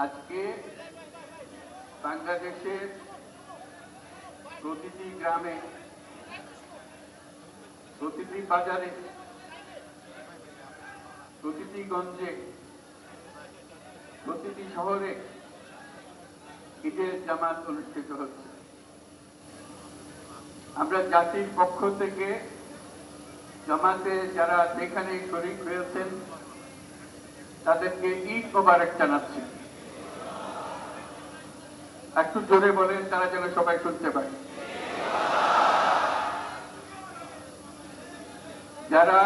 আজকে বাংলাদেশের প্রতিটি গ্রামে, প্রতিটি বাজারে, প্রতিটি গঞ্জে, প্রতিটি শহরে ঈদের জামাত অনুষ্ঠিত হচ্ছে। আমরা জাতির পক্ষ থেকে জামাতে যারা যেখানে শরীক হয়েছেন তাদেরকে ঈদ মোবারক জানাচ্ছি। একটু জোরে বলেন, তারা যেন সবাই শুনতে পায়। যারা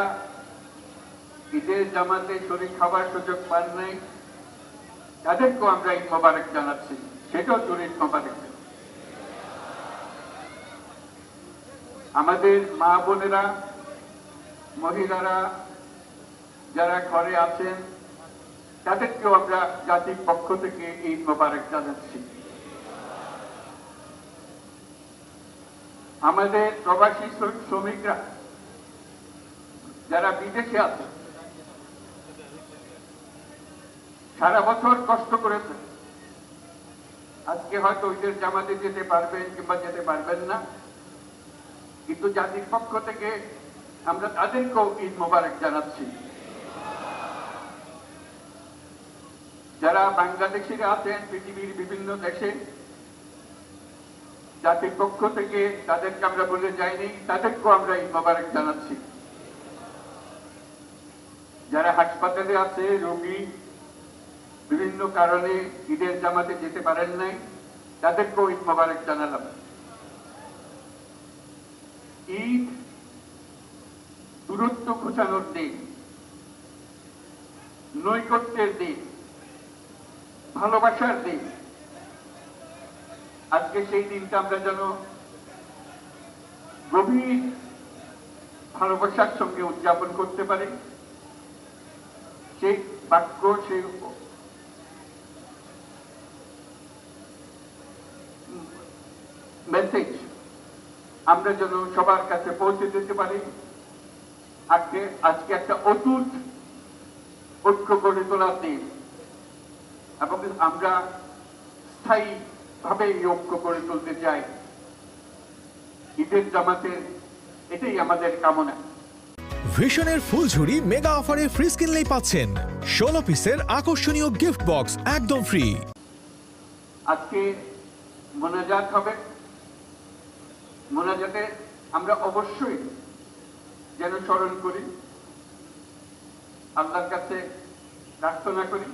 ঈদের জামাতে শরীক খাবার সুযোগ পান নাই তাদেরকেও আমরা ঈদ মোবারক জানাচ্ছি, সেটাও জোরে ঈদ মোবারক। আমাদের মা বোনেরা, মহিলারা যারা ঘরে আছেন তাদেরকেও আমরা জাতির পক্ষ থেকে ঈদ মোবারক জানাচ্ছি। আমাদের প্রবাসী শ্রমিকরা যারা বিদেশে আছে, সারা বছর কষ্ট করেছে, আজকে হয়তো ঈদের জামাতে যেতে পারবেন কিংবা যেতে পারবেন না, কিন্তু জাতির পক্ষ থেকে আমরা তাদেরকেও ঈদ মোবারক জানাচ্ছি। যারা বাংলাদেশিরা আছেন পৃথিবীর বিভিন্ন দেশে, জাতির পক্ষ থেকে তাদেরকে আমরা বলে যাইনি, তাদেরকেও আমরা ঈদ মোবারক জানাচ্ছি। যারা হাসপাতালে আছে, রোগী বিভিন্ন কারণে ঈদের জামাতে যেতে পারেন নাই, তাদেরকেও ঈদ মোবারক জানালাম। ঈদ দূরত্ব ঘোচানোর দিন, নৈকট্যের দিন, ভালোবাসার দিন। আজকে সেই দিনটা আমরা যেন গভীর ভালোবাসার সঙ্গে উদযাপন করতে পারি, সেই বাক্য, সেই মেসেজ আমরা যেন সবার কাছে পৌঁছে দিতে পারি। আজকে একটা অটুট ঐক্য গড়ে তোলার দিন, এবং আমরা স্থায়ী ভাবে এই ঐক্য গড়ে তুলতে চাই। ঈদের জামাতের এটাই আমাদের কামনা। ভিশনের ফুলঝুরি মেগা অফারে ফ্রি কিনলেই পাচ্ছেন 16 পিসের আকর্ষণীয় গিফট বক্স একদম ফ্রি। আজকে মোনাজাত হবে, মোনাজাতে আমরা অবশ্যই যেন স্মরণ করি, আল্লাহর কাছে প্রার্থনা করি